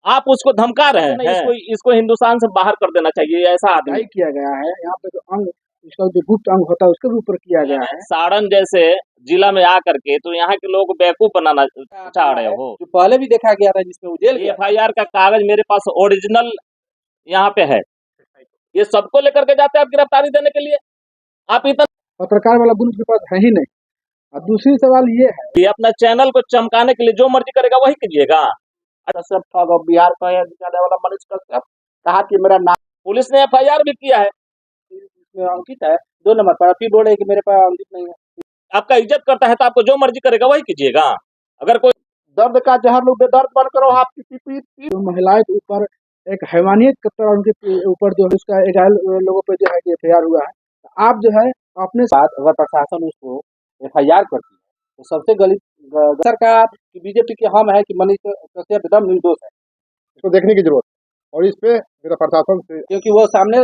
आप उसको धमका रहे हैं। इसको हिंदुस्तान से बाहर कर देना चाहिए, ऐसा आदमी किया गया है। यहाँ पे जो अंग, इसका जो गुप्त अंग होता है उसके भी ऊपर किया गया है। सारण जैसे जिला में आकर के तो यहाँ के लोग बेवकूफ बनाना चाह रहे हो। जो पहले भी देखा गया था जिसमें वो जेल गया। FIR का कागज मेरे पास ओरिजिनल यहाँ पे है। ये सबको लेकर के जाते हैं आप गिरफ्तारी देने के लिए। आप इतना पत्रकार वाला गुण के पास है ही नहीं। और दूसरी सवाल ये है, ये अपना चैनल को चमकाने के लिए जो मर्जी करेगा वही कीजिएगा। कश्यप ठग और बिहार का जाने वाला मनीष कश्यप कहा कि मेरा नाम, पुलिस ने FIR भी किया है, इसमें अंकित है 2 नंबर पर, फिर बोल रहे कि मेरे पास अंकित नहीं है। आपका इज्जत करता है तो आपको जो मर्जी करेगा वही कीजिएगा। अगर कोई दर्द का जहर लोग बेदर्द बन करो आपकी जो महिलाएं के ऊपर एक हैवानियत की तरह उनके ऊपर जो है उसका एजाइल लोगों पे जो है कि FIR हुआ है। आप जो है अपने साथ अगर प्रशासन उसको FIR करती है तो सबसे गलत सरकार की बीजेपी की हम है कि मनीष कश्यप एकदम निर्दोष है। इसको देखने की जरूरत है और इस पे मेरा प्रशासन से, क्योंकि वो सामने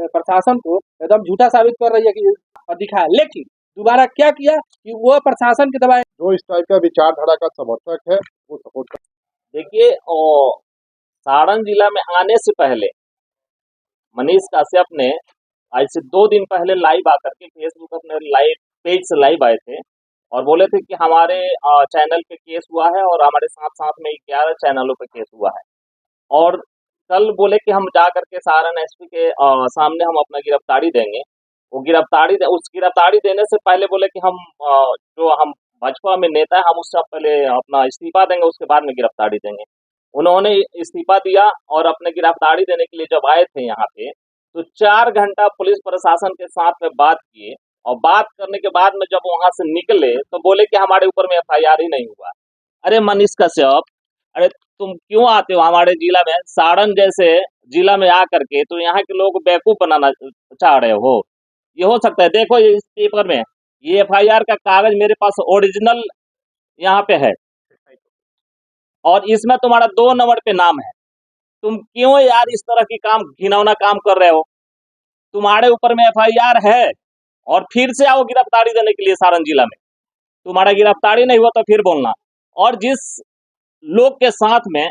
प्रशासन को एकदम झूठा साबित कर रही है कि दिखा है, लेकिन दोबारा क्या किया कि वो प्रशासन के दबाए जो इस टाइप का विचारधारा का समर्थक है वो सपोर्ट कर। देखिए, सारण जिला में आने से पहले मनीष कश्यप ने आज से 2 दिन पहले लाइव आकर के फेसबुक अपने लाइव पेज से लाइव आए थे और बोले थे कि हमारे चैनल पे केस हुआ है और हमारे साथ साथ में 11 चैनलों पे केस हुआ है। और कल बोले कि हम जा करके सारण SP के सामने हम अपना गिरफ्तारी देंगे। वो उस गिरफ्तारी देने से पहले बोले कि हम जो हम भाजपा में नेता है हम उससे पहले अपना इस्तीफा देंगे, उसके बाद में गिरफ्तारी देंगे। उन्होंने इस्तीफा दिया और अपने गिरफ्तारी देने के लिए जब आए थे यहाँ पे तो 4 घंटा पुलिस प्रशासन के साथ में बात किए और बात करने के बाद में जब वहां से निकले तो बोले कि हमारे ऊपर में FIR ही नहीं हुआ। अरे मनीष कश्यप, अरे तुम क्यों आते हो हमारे जिला में, सारण जैसे जिला में आकर के तो यहाँ के लोग बेवकूफ बनाना चाह रहे हो। ये हो सकता है? देखो इस पेपर में ये FIR का कागज मेरे पास ओरिजिनल यहाँ पे है और इसमें तुम्हारा 2 नंबर पे नाम है। तुम क्यों यार इस तरह की घिनौना काम कर रहे हो? तुम्हारे ऊपर में FIR है और फिर से आओ गिरफ्तारी देने के लिए सारण जिला में। तुम्हारा गिरफ्तारी नहीं हुआ तो फिर बोलना। और जिस लोग के साथ में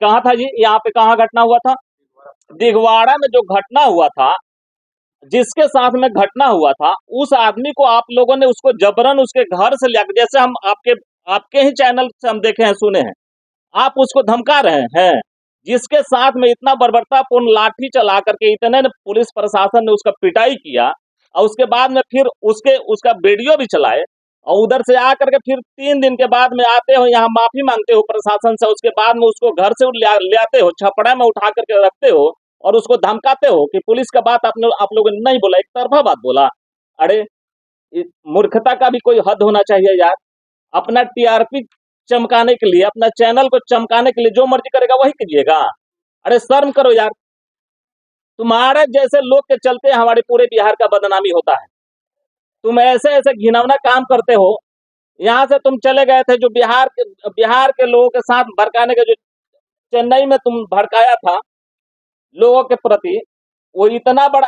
कहा था जी, यहाँ पे कहाँ घटना हुआ था? दिघवाड़ा में जो घटना हुआ था, जिसके साथ में घटना हुआ था उस आदमी को आप लोगों ने उसको जबरन उसके घर से लिया, जैसे हम आपके ही चैनल से हम देखे हैं सुने हैं, आप उसको धमका रहे हैं। जिसके साथ में इतना बर्बरतापूर्ण लाठी चला करके इतने पुलिस प्रशासन ने उसका पिटाई किया और उसके बाद में फिर उसका वीडियो भी चलाए और उधर से आकर के फिर 3 दिन के बाद में आते हो यहाँ माफी मांगते हो प्रशासन से, उसके बाद में उसको घर से ले आते हो, छपड़ा में उठा करके रखते हो और उसको धमकाते हो कि पुलिस का बात आप लोगों ने नहीं बोला, एक तरफा बात बोला। अरे मूर्खता का भी कोई हद होना चाहिए यार। अपना TRP चमकाने के लिए, अपना चैनल को चमकाने के लिए जो मर्जी करेगा वही कीजिएगा। अरे शर्म करो यार, तुम्हारे जैसे लोग के चलते हमारे पूरे बिहार का बदनामी होता है। तुम ऐसे ऐसे घिनौना काम करते हो। यहाँ से तुम चले गए थे जो बिहार के लोगों के साथ भड़काने के, जो चेन्नई में तुम भड़काया था लोगों के प्रति, वो इतना बड़ा,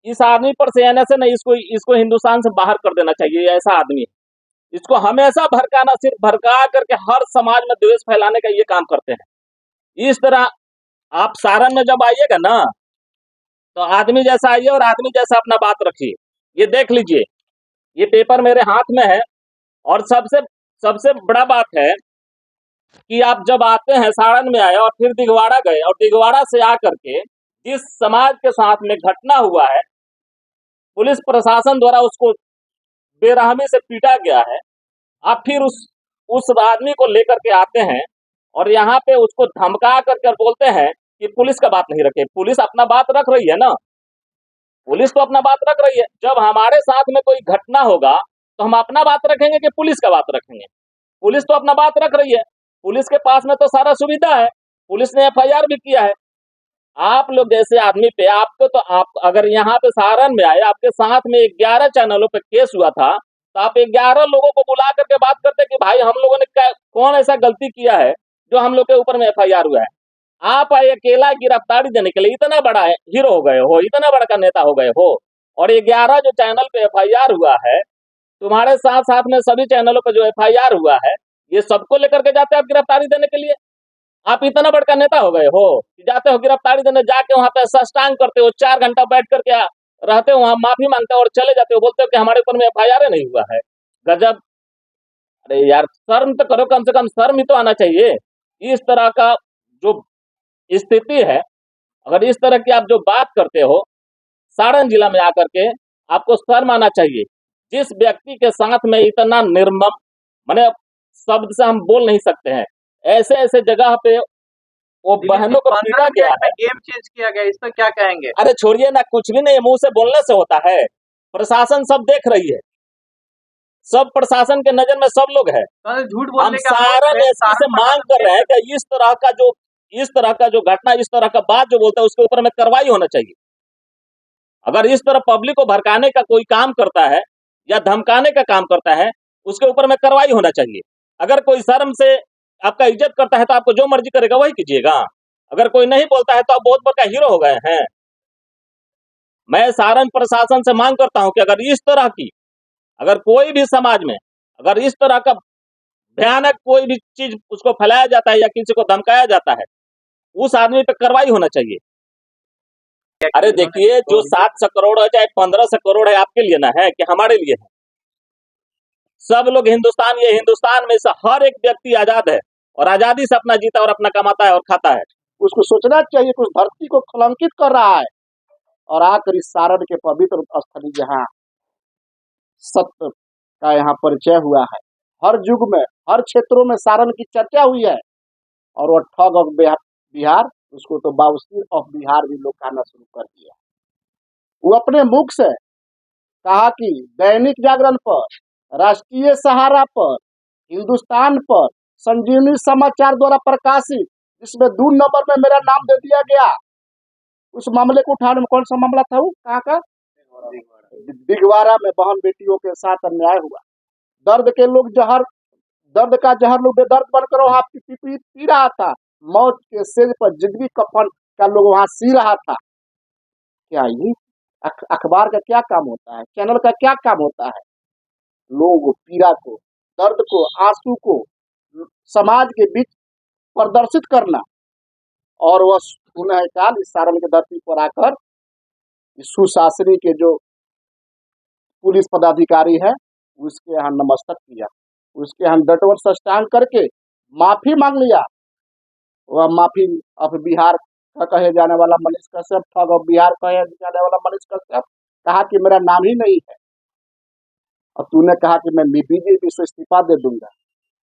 इस आदमी पर से से नहीं, इसको हिंदुस्तान से बाहर कर देना चाहिए। ऐसा आदमी है, इसको हमेशा भड़काना, सिर्फ भड़का करके हर समाज में द्वेष फैलाने का ये काम करते हैं। इस तरह आप सारण में जब आइएगा ना तो आदमी जैसा आइए और आदमी जैसा अपना बात रखिए। ये देख लीजिए, ये पेपर मेरे हाथ में है। और सबसे बड़ा बात है कि आप जब आते हैं, सारण में आए और फिर दिघवाड़ा गए और दिघवाड़ा से आकर के जिस समाज के साथ में घटना हुआ है, पुलिस प्रशासन द्वारा उसको बेरहमी से पीटा गया है, आप फिर उस आदमी को लेकर के आते हैं और यहाँ पे उसको धमका कर बोलते हैं कि पुलिस का बात नहीं रखे। पुलिस अपना बात रख रही है ना, पुलिस तो अपना बात रख रही है। जब हमारे साथ में कोई घटना होगा तो हम अपना बात रखेंगे कि पुलिस का बात रखेंगे? पुलिस तो अपना बात रख रही है, पुलिस के पास में तो सारा सुविधा है, पुलिस ने FIR भी किया है। आप लोग जैसे आदमी पे आपको तो, आप अगर यहाँ पे सारण में आए, आपके साथ में 11 चैनलों पे केस हुआ था तो आप 11 लोगों को बुला करके बात करते कि भाई हम लोगों ने कौन ऐसा गलती किया है जो हम लोग के ऊपर में FIR हुआ है। आप आए अकेला गिरफ्तारी देने के लिए, इतना बड़ा हीरो हो गए हो, इतना बड़ा का नेता हो गए हो। और 11 जो चैनल पे FIR हुआ है, तुम्हारे साथ साथ में सभी चैनलों पे जो FIR हुआ है, ये सबको लेकर के जाते हैं आप गिरफ्तारी देने के लिए। आप इतना बड़का नेता हो गए हो कि जाते हो गिरफ्तारी देने, जाके वहां पे साष्टांग करते हो, 4 घंटा बैठ करके रहते हो वहां, माफी मांगते हो और चले जाते हो, बोलते हो कि हमारे ऊपर में FIR नहीं हुआ है। गजब। अरे यार, शर्म तो करो, कम से कम शर्म ही तो आना चाहिए। इस तरह का जो स्थिति है, अगर इस तरह की आप जो बात करते हो सारण जिला में आकर के, आपको शर्म आना चाहिए। जिस व्यक्ति के साथ में इतना निर्मम, माने शब्द से हम बोल नहीं सकते हैं, ऐसे ऐसे जगह पे वो बहनों को पीटा गया है। गेम चेंज किया गया, इस पर क्या कहेंगे? अरे छोड़िए ना, कुछ भी नहीं, मुंह से बोलने से होता है। प्रशासन सब देख रही है, सब प्रशासन के नजर में सब लोग है। झूठ हम बोलने का सारण एसपी से मांग कर रहे हैं कि इस तरह का जो घटना, इस तरह का बात जो बोलता है, उसके ऊपर में कार्रवाई होना चाहिए। अगर इस तरह पब्लिक को भड़काने का कोई काम करता है या धमकाने का काम करता है, उसके ऊपर में कार्रवाई होना चाहिए। अगर कोई शर्म से आपका इज्जत करता है तो आपको जो मर्जी करेगा वही कीजिएगा। अगर कोई नहीं बोलता है तो आप बहुत बड़ा हीरो हो गए हैं। मैं सारण प्रशासन से मांग करता हूं कि अगर इस तरह की, अगर कोई भी समाज में अगर इस तरह का भयानक कोई भी चीज उसको फैलाया जाता है या किसी को धमकाया जाता है, उस आदमी पे कार्रवाई होना चाहिए। अरे देखिए, जो 700 करोड़ है चाहे 1500 करोड़ है, आपके लिए ना है कि हमारे लिए है? सब लोग हिंदुस्तान, ये हिंदुस्तान में से हर एक व्यक्ति आजाद है और आजादी से अपना जीता और अपना कमाता है और खाता है। उसको सोचना चाहिए कि उस धरती को कलंकित कर रहा है और आकर इस सारण के पवित्र स्थली जहाँ सत्य का यहाँ परिचय हुआ है, हर युग में हर क्षेत्रों में सारण की चर्चा हुई है, और वो ठग ऑफ बिहार, उसको तो बाउसीर ऑफ बिहार भी लोग कहना शुरू कर दिया। वो अपने मुख से कहा कि दैनिक जागरण पर, राष्ट्रीय सहारा पर, हिंदुस्तान पर, संजीवनी समाचार द्वारा प्रकाशित, जिसमें 2 नंबर में मेरा नाम दे दिया गया। उस मामले को उठाने में, कौन सा मामला था वो, कहाँ का? दिगवारा में बहन बेटियों के साथ अन्याय हुआ। दर्द का जहर लोग बेदर्द बनकर वहां पी रहा था। मौत के सेज पर जिंदगी कफन का लोग वहां सी रहा था। क्या ये अखबार का क्या काम होता है, चैनल का क्या काम होता है? लोग पीड़ा को, दर्द को, आंसू को समाज के बीच प्रदर्शित करना, और वह पुनः काल इस सारण की धरती पर आकर सुशासनी के जो पुलिस पदाधिकारी है उसके यहाँ नमस्तक किया, उसके यहाँ डटवर साष्टांग करके माफी मांग लिया। वह माफी ऑफ बिहार का कहे जाने वाला मनीष कश्यप, ठग ऑफ बिहार कहे जाने वाला मनीष कश्यप, कहा कि मेरा नाम ही नहीं है, और तूने कहा कि मैं बीजेपी से इस्तीफा दे दूंगा।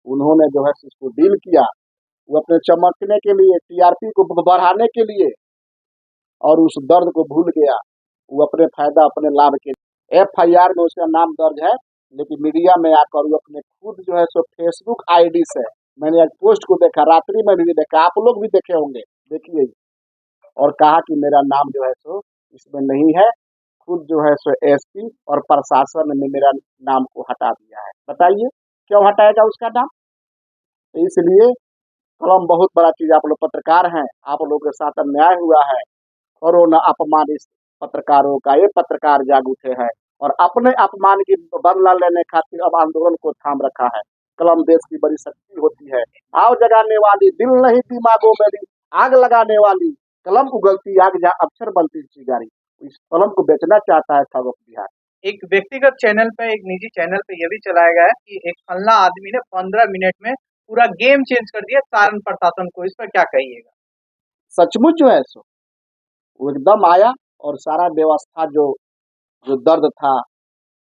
उन्होंने जो है इसको डील किया, वो अपने चमकने के लिए, TRP को बढ़ाने के लिए, और उस दर्द को भूल गया। वो अपने फायदा, अपने लाभ के, FIR में उसका नाम दर्ज है, लेकिन मीडिया में आकर वो अपने खुद जो है सो फेसबुक ID से, मैंने आज पोस्ट को देखा, रात्रि में भी देखा, आप लोग भी देखे होंगे, देखिए, और कहा कि मेरा नाम जो है सो इसमें नहीं है। खुद जो है सो SP और प्रशासन ने मेरा नाम को हटा दिया है। बताइए क्यों हटाएगा उसका नाम? तो इसलिए कलम बहुत बड़ा चीज, आप लोग पत्रकार हैं, आप लोगों के साथ अन्याय हुआ है, कोरोना अपमान इस पत्रकारों का, ये पत्रकार जाग उठे हैं और अपने अपमान की बदला लेने खातिर अब आंदोलन को थाम रखा है। कलम देश की बड़ी शक्ति होती है, भाव जगाने वाली, दिल नहीं दिमागों में भी आग लगाने वाली, कलम उगलती आग जहाँ अक्षर बनती चिंगारी। इस कलम को बेचना चाहता है ठग ऑफ बिहार। एक व्यक्तिगत चैनल पे, एक निजी चैनल पे यह भी चलाया गया है कि एक फल्ला आदमी ने 15 मिनट में पूरा गेम चेंज कर दिया सारण प्रशासन को, इस पर क्या कहिएगा? सचमुच जो है सो वो एकदम आया, और सारा व्यवस्था जो जो दर्द था,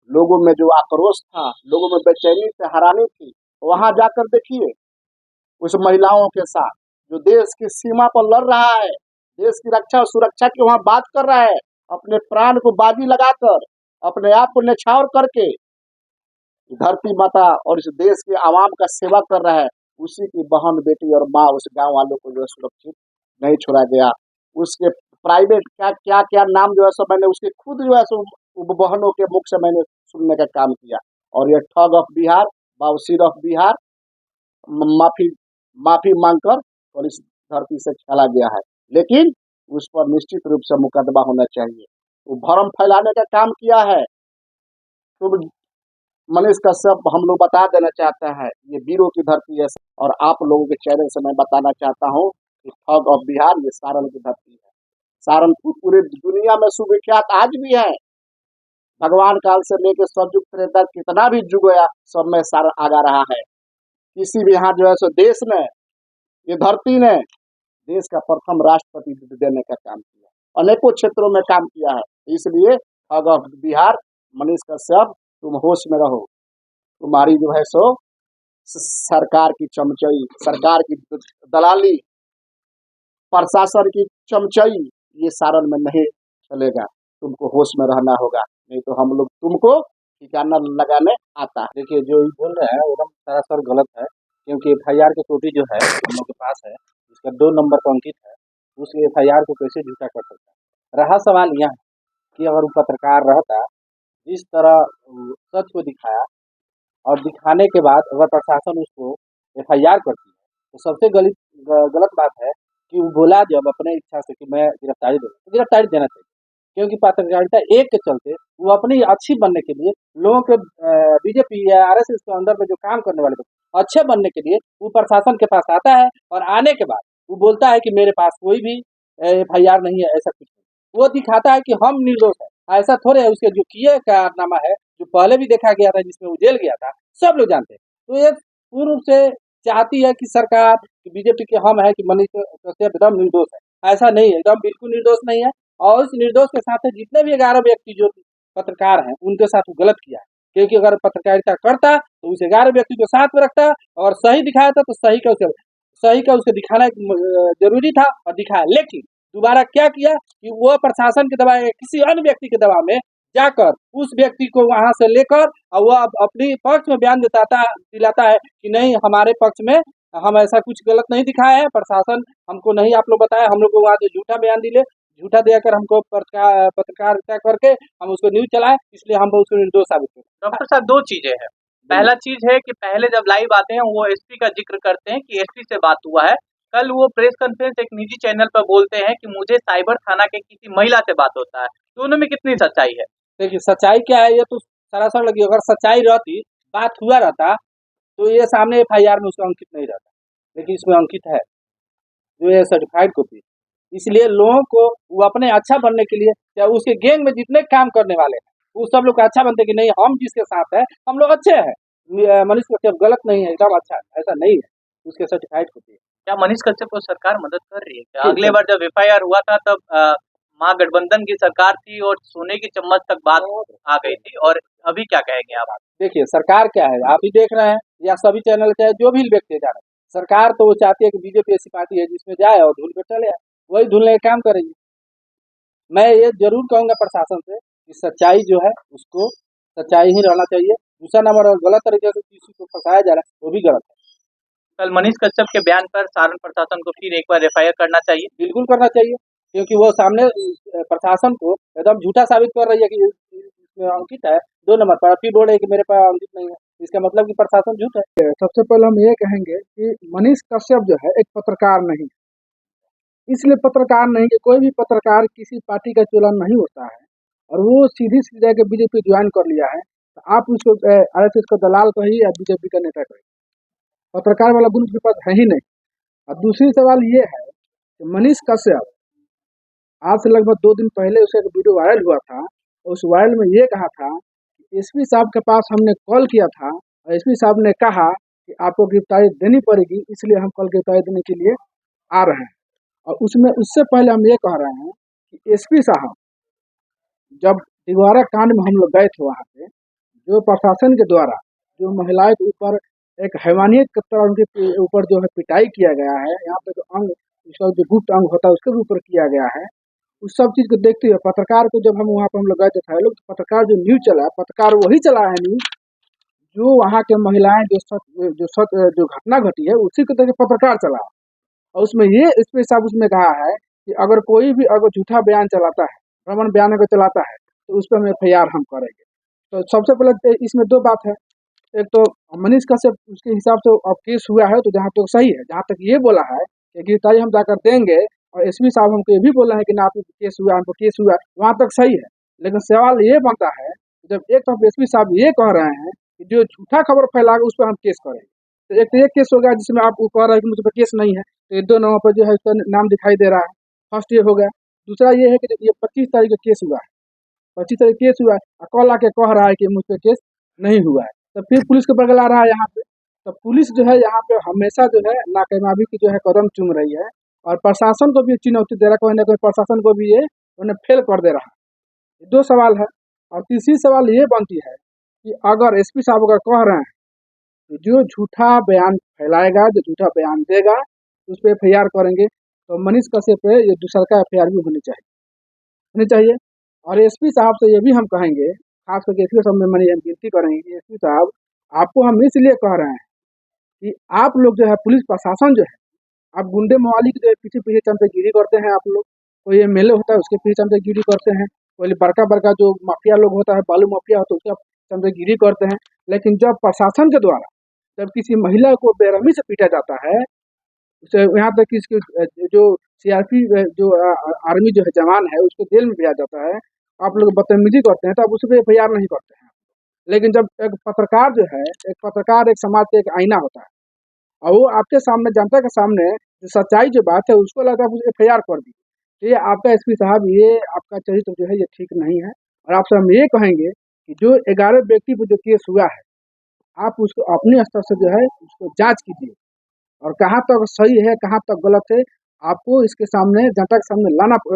लोगों में जो आक्रोश था, लोगों में बेचैनी से हैरानी थी, वहां जाकर देखिए उस महिलाओं के साथ जो देश की सीमा पर लड़ रहा है, देश की रक्षा और सुरक्षा की वहां बात कर रहा है, अपने प्राण को बाजी लगाकर, अपने आप को न्यौछावर करके धरती माता और इस देश के आवाम का सेवा कर रहा है। उसी की बहन, बेटी और माँ, उस गांव वालों को जो है सुरक्षित नहीं छोड़ा गया। उसके प्राइवेट क्या क्या क्या नाम जो है सब मैंने उसके खुद जो है सो बहनों के मुख से मैंने सुनने का काम किया। और ये ठग ऑफ बिहार, बाउसीर ऑफ बिहार माफी माफी मांगकर और इस धरती से चला गया है, लेकिन उस पर निश्चित रूप से मुकदमा होना चाहिए। वो भ्रम फैलाने का काम किया है, तो मनीष कश्यप हम लोग बता देना चाहते हैं, ये वीरों की धरती है। और आप लोगों के चैनल से मैं बताना चाहता हूँ कि ठग ऑफ बिहार ये सारण की धरती है। सहारनपुर पूरे दुनिया में सुविख्यात आज भी है। भगवान काल से लेकर सतयुग त्रेता कितना भी युग गया, सब में सारण आगा रहा है। किसी भी यहाँ जो है सो देश ने, ये धरती ने देश का प्रथम राष्ट्रपति देने का काम किया, अनेकों क्षेत्रों में काम किया है। इसलिए ठग ऑफ बिहार मनीष कश्यप, तुम होश में रहो। तुम्हारी जो है सो सरकार की चमचई, सरकार की दलाली, प्रशासन की चमचई, ये सारण में नहीं चलेगा। तुमको होश में रहना होगा, नहीं तो हम लोग तुमको ठिकाना लगाने आता है। देखिए, जो ये बोल रहे हैं वो एकदम सरासर गलत है, क्योंकि एफआईआर की कॉपी जो है हम लोग के पास है, इसका 2 नंबर पर अंकित है। उस एफआईआर को कैसे झूठा कर सकता है? रहा सवाल यह है कि अगर वो पत्रकार रहता, जिस तरह सच को दिखाया और दिखाने के बाद अगर प्रशासन उसको एफआईआर करती है, तो सबसे गलत बात है कि वो बोला जब अपने इच्छा से कि मैं गिरफ्तारी दूंगा, तो गिरफ्तारी देना चाहिए। क्योंकि पत्रकारिता एक के चलते वो अपनी अच्छी बनने के लिए लोगों के बीजेपी या आरएसएस के अंदर में जो काम करने वाले लोग अच्छे बनने के लिए वो प्रशासन के पास आता है, और आने के बाद वो बोलता है कि मेरे पास कोई भी एफआईआर नहीं है, ऐसा कुछ नहीं। वो दिखाता है कि हम निर्दोष है, ऐसा थोड़े है। उसके जो किए कारनामा है, जो पहले भी देखा गया था, जिसमें वो जेल गया था, सब लोग जानते हैं। तो ये पूर्ण रूप से चाहती है कि सरकार बीजेपी के हम है कि मनीष कश्यप एकदम निर्दोष है, ऐसा नहीं है, एकदम बिल्कुल निर्दोष नहीं है। और इस निर्दोष के साथ जितने भी 11 व्यक्ति जो पत्रकार हैं उनके साथ वो गलत किया है, क्योंकि अगर पत्रकारिता करता तो उस 11 व्यक्ति को साथ में रखता, और सही दिखाया था तो सही का उसको दिखाना जरूरी था और दिखाया। लेकिन दोबारा क्या किया कि वो प्रशासन के दबाव, किसी अन्य व्यक्ति के दबाव में जाकर उस व्यक्ति को वहां से लेकर और वो अपनी पक्ष में बयान दिलाता है कि नहीं, हमारे पक्ष में हम ऐसा कुछ गलत नहीं दिखाया है, प्रशासन हमको नहीं आप लोग बताया, हम लोग को वहाँ से झूठा बयान दिले, झूठा देकर हमको पत्रकारिता करके हम उसको न्यूज चलाए, इसलिए हम उसको निर्दोष साबित करें। डॉक्टर साहब, 2 चीजें हैं। पहला चीज है कि पहले जब लाइव आते हैं वो एसपी का जिक्र करते हैं कि एसपी से बात हुआ है। कल वो प्रेस कॉन्फ्रेंस एक निजी चैनल पर बोलते हैं कि मुझे साइबर थाना के किसी महिला से बात होता है। दोनों में कितनी सच्चाई है? देखिए, सच्चाई क्या है, ये तो सरासर लगी। अगर सच्चाई रहती, बात हुआ रहता, तो ये सामने एफआईआर में उसका अंकित नहीं रहता, लेकिन इसमें अंकित है, जो ये सर्टिफाइड कॉपी। इसलिए लोगों को वो अपने अच्छा बनने के लिए, या उसके गैंग में जितने काम करने वाले हैं वो सब लोग अच्छा बनते कि नहीं, हम जिसके साथ है हम लोग अच्छे हैं, मनीष कश्यप गलत नहीं है, एकदम अच्छा है, ऐसा नहीं है, उसके सर्टिफाइड कॉपी है। क्या मनीष कश्यप को सरकार मदद कर रही है क्या? अगले बार जब एफआईआर हुआ था तब महागठबंधन की सरकार थी और सोने की चम्मच तक बात आ गई थी, और अभी क्या कहेंगे आप? देखिए, सरकार क्या है, आप ही देख रहे हैं, या सभी चैनल चाहे जो भी व्यक्ति जा रहे हैं, सरकार तो वो चाहती है कि बीजेपी ऐसी पार्टी है जिसमें जाए और धूल पे चले आए, वही धुलने का काम करेगी। मैं ये जरूर कहूंगा प्रशासन से कि सच्चाई जो है उसको सच्चाई ही रहना चाहिए। दूसरा नंबर, और गलत तरीके से किसी को फंसाया जा रहा है वो भी गलत है। कल मनीष कश्यप के बयान पर सारण प्रशासन को फिर एक बार एफआईआर करना चाहिए। बिल्कुल करना चाहिए, क्योंकि वो सामने प्रशासन को एकदम झूठा साबित कर रही है कि इसमें अंकित है 2 नंबर पर, फिर बोल रहे कि मेरे पास अंकित नहीं है, इसका मतलब कि प्रशासन झूठ है। सबसे पहले हम ये कहेंगे कि मनीष कश्यप जो है एक पत्रकार नहीं है। इसलिए पत्रकार नहीं कि कोई भी पत्रकार किसी पार्टी का चुनाव नहीं होता है और वो सीधी जाके बीजेपी ज्वाइन कर लिया है, तो आप उसको आरएसएस का दलाल कहिए या बीजेपी का नेता कहिए, पत्रकार वाला गुण उसके पास है ही नहीं। और दूसरी सवाल ये है कि मनीष कश्यप आज से लगभग 2 दिन पहले उसका एक वीडियो वायरल हुआ था, और उस वायरल में ये कहा था कि एसपी साहब के पास हमने कॉल किया था और एसपी साहब ने कहा कि आपको गिरफ्तारी देनी पड़ेगी, इसलिए हम कल गिरफ्तारी देने के लिए आ रहे हैं। और उसमें उससे पहले हम ये कह रहे हैं कि एसपी साहब जब दिवारा कांड में हम लोग गए थे, वहाँ पे जो प्रशासन के द्वारा जो महिलाएं के ऊपर एक हैवानियत की तरह उनके ऊपर जो है पिटाई किया गया है, यहाँ पे जो अंग उसका जो गुप्त अंग होता है उसके भी ऊपर किया गया है, उस सब चीज़ को देखते हुए पत्रकार को जब हम वहाँ पर हम लोग गए थे लोग, तो पत्रकार जो न्यूज़ चला, पत्रकार वही चला है न्यूज़ जो वहाँ के महिलाएं जो घटना घटी है उसी को देख पत्रकार चला। और उसमें ये एसपी साहब उसमें कहा है कि अगर कोई भी अगर झूठा बयान चलाता है, भ्रमण बयान अगर चलाता है, तो उस पर हम एफआईआर हम करेंगे। तो सबसे पहले इसमें 2 बात है। एक तो मनीष कश्यप उसके हिसाब से अब केस हुआ है तो जहाँ तक सही है, जहाँ तक ये बोला है कि गिरफ्तारी हम जाकर देंगे, और एसपी साहब हमको ये भी बोला है कि ना आपको केस हुआ, हमको केस हुआ, वहाँ तक सही है। लेकिन सवाल ये बनता है जब एक तरफ एसपी साहब ये कह रहे हैं कि जो झूठा खबर फैलाएगा उस पर हम केस करेंगे। तो एक केस हो गया जिसमें आप कह रहे हैं कि मुझ पर केस नहीं है, तो ये 2 नामों पर जो है उसका नाम दिखाई दे रहा है। फर्स्ट ये हो गया। दूसरा ये है कि ये 25 तारीख को केस हुआ है, 25 तारीख केस हुआ है और कल आके कह रहा है कि मुझ पे केस नहीं हुआ है। तो फिर पुलिस को बरगला रहा है यहाँ पे। तो पुलिस जो है यहाँ पे हमेशा जो है नाकामयाबी की जो है कदम चूम रही है और प्रशासन को भी चुनौती दे रहा है, कोई ना कोई प्रशासन को भी ये उन्हें फेल कर दे रहा है। ये 2 सवाल है। और तीसरी सवाल ये बनती है कि अगर एसपी साहब अगर कह रहे हैं कि जो झूठा बयान फैलाएगा, जो झूठा बयान देगा, उस पे एफआईआर करेंगे, तो मनीष कश्यप पे ये दूसरका एफआईआर भी होनी चाहिए। और एसपी साहब से ये भी हम कहेंगे, खास करके एसपी साहब में हम विनती करेंगे कि एसपी साहब आपको हम इसलिए कह रहे हैं कि आप लोग जो है पुलिस प्रशासन जो है, आप गुंडे मवाली के जो है पीछे पीछे चमचागिरी करते हैं आप लोग। कोई एमएलए होता है उसके पीछे चमचागिरी करते हैं, कोई बड़का बड़का जो माफिया लोग होता है, बालू माफिया होता है, उसका चमचागिरी करते हैं। लेकिन जब प्रशासन के द्वारा जब किसी महिला को बेरहमी से पीटा जाता है, उसे यहाँ तक कि इसके जो सीआरपी जो आर्मी जो है जवान है उसको जेल में भेजा जाता है, आप लोग बदतमीजी करते हैं तो आप उस पर एफआईआर नहीं करते हैं। लेकिन जब एक पत्रकार जो है, एक पत्रकार एक समाज का एक आईना होता है और वो आपके सामने जनता के सामने जो सच्चाई जो बात है उसको लगता है आप एफआईआर कर दी, तो ये आपका एसपी साहब ये आपका चरित्र जो है ये ठीक नहीं है। और आपसे हम ये कहेंगे कि जो 11 व्यक्ति पर जो केस हुआ है, आप उसको अपने स्तर से जो है उसको जांच कीजिए और कहाँ तक सही है कहाँ तक गलत है आपको इसके सामने जनता के सामने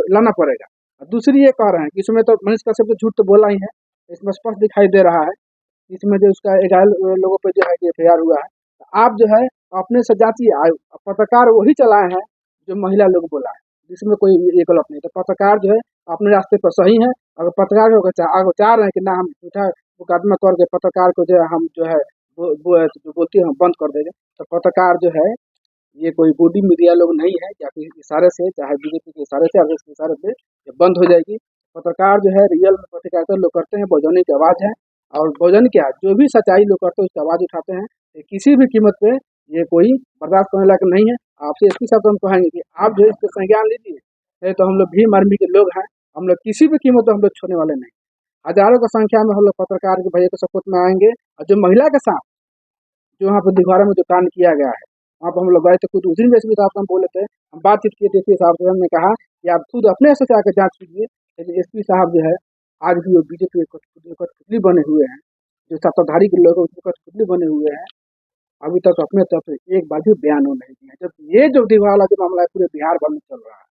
लाना पड़ेगा। और दूसरी ये कह रहे हैं कि इसमें तो मनीष कश्यप तो झूठ तो बोला ही है, इसमें स्पष्ट दिखाई दे रहा है इसमें जो उसका 11 लोगों पर जो है कि एफआईआर हुआ है। तो आप जो है अपने से जांचिए, पत्रकार वही चलाए हैं जो महिला लोग बोला है, जिसमें कोई ये गलत नहीं। तो पत्रकार जो है अपने रास्ते पर सही है। अगर पत्रकार को चाह रहे हैं कि ना हम झूठा मुकदमा करके पत्रकार को जो है हम जो है जो बोलती है हम बंद कर देंगे, तो पत्रकार जो है ये कोई बॉडी मीडिया लोग नहीं है, या फिर इशारे से, चाहे बीजेपी के इशारे से या के इशारे से ये बंद हो जाएगी। पत्रकार जो है रियल में पत्रकारिता लोग करते हैं, बहुजन की आवाज़ है और बहुजन क्या जो भी सच्चाई लोग करते हैं उसकी आवाज़ उठाते हैं। ये किसी भी कीमत पे ये कोई बर्दाश्त करने लायक नहीं है। आपसे एसपी साहब को हम कहेंगे कि आप जो है इस पर संज्ञान लीजिए, नहीं तो हम लोग भीम आर्मी के लोग हैं, हम लोग किसी भी कीमत पर हम लोग छोड़ने वाले नहीं। हजारों की संख्या में हम लोग पत्रकार के भैया के सपोर्ट में आएंगे। और जो महिला के साथ जो वहाँ पर दिघवारा में जो कांड किया गया है, वहाँ पर हम लोग गए थे खुद, उस दिन भी एसपी साहब से हम बोले थे, हम बातचीत किए थे एसपी साहब से, हमने कहा कि आप खुद अपने से आकर जांच कीजिए। लेकिन एसपी साहब जो है आज भी वो बीजेपी के कठपुतली बने हुए हैं, जो सत्ताधारी के लोग हैं उसके कठपुतली बने हुए हैं। अभी तक अपने तरफ से एक बार भी बयान वो नहीं दिया, जब ये जो दिघवारा जो मामला है पूरे बिहार भर में चल रहा है।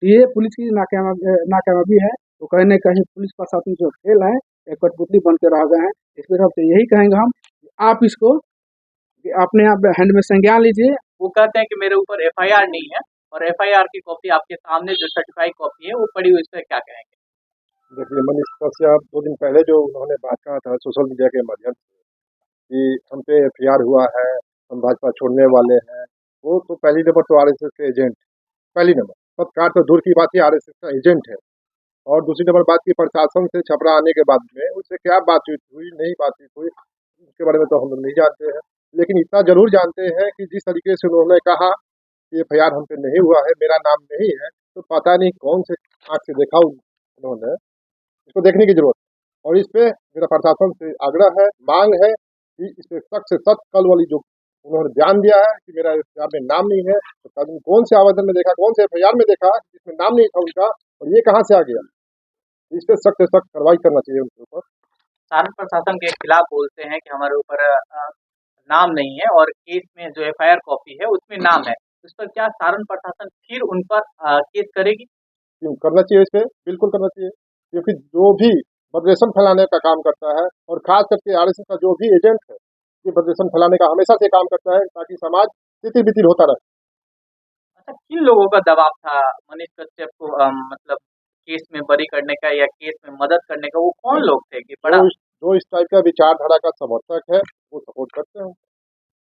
तो ये पुलिस की नाकामयाबी है। तो कहीं न कहीं पुलिस प्रशासन जो फेल है, एक कठपुतली बन के रह गए हैं। इसके तरफ से यही कहेंगे हम कि आप इसको कि अपने आप हैंड में संज्ञान लीजिए। वो कहते हैं कि मेरे ऊपर एफआईआर नहीं है और एफआईआर की कॉपी आपके सामने जो सर्टिफाइड कॉपी है वो पड़ी हुई, इस पर क्या कहेंगे? देखिए, मनीष कश्यप 2 दिन पहले जो उन्होंने बात कहा था सोशल मीडिया के माध्यम से कि हम पे एफआईआर हुआ है, हम भाजपा छोड़ने वाले हैं, वो तो पहली नंबर तो आरएसएस के एजेंट, पहली नंबर पत्रकार तो दूर की बात ही आरएसएस का एजेंट है। और दूसरी नंबर बात की प्रशासन से छपरा आने के बाद में उससे क्या बातचीत हुई, नहीं बातचीत हुई, उसके बारे में तो हम लोग नहीं जानते हैं। लेकिन इतना जरूर जानते हैं कि जिस तरीके से उन्होंने कहा कि एफआईआर हम पे नहीं हुआ है, मेरा नाम नहीं है, तो पता नहीं कौन से आँख से देखा उन्होंने, इसको देखने की जरूरत है। और इस पे मेरा प्रशासन से आग्रह है, मांग है कि इस पे सख्त से सख्त कल वाली जो उन्होंने ध्यान दिया है कि मेरा एफआईआर में नाम नहीं है, तो कौन से आवेदन में देखा, कौन से एफआईआर में देखा जिसमें नाम नहीं था उनका, और ये कहाँ से आ गया। इस पे सख्त से सख्त कार्रवाई करना चाहिए उनके ऊपर। सारण प्रशासन के खिलाफ बोलते हैं कि हमारे ऊपर नाम नहीं है और केस में जो एफआईआर कॉपी है उसमें नाम है, उस पर क्या सारण प्रशासन फिर उन पर केस करेगी? क्यों करना चाहिए, इस पे बिल्कुल करना चाहिए, क्योंकि जो भी बदरेशन फैलाने का काम करता है और खास करके आरएसएस का जो भी एजेंट है, ये बदरेशन फैलाने का हमेशा से काम करता है ताकि समाज तितिर बितिर होता रहे। अच्छा, किन लोगों का दबाव था मनीष कश्यप को मतलब केस में बरी करने का या केस में मदद करने का? वो कौन लोग थे कि बड़ा जो इस टाइप का विचारधारा का समर्थक है वो सपोर्ट करते हैं।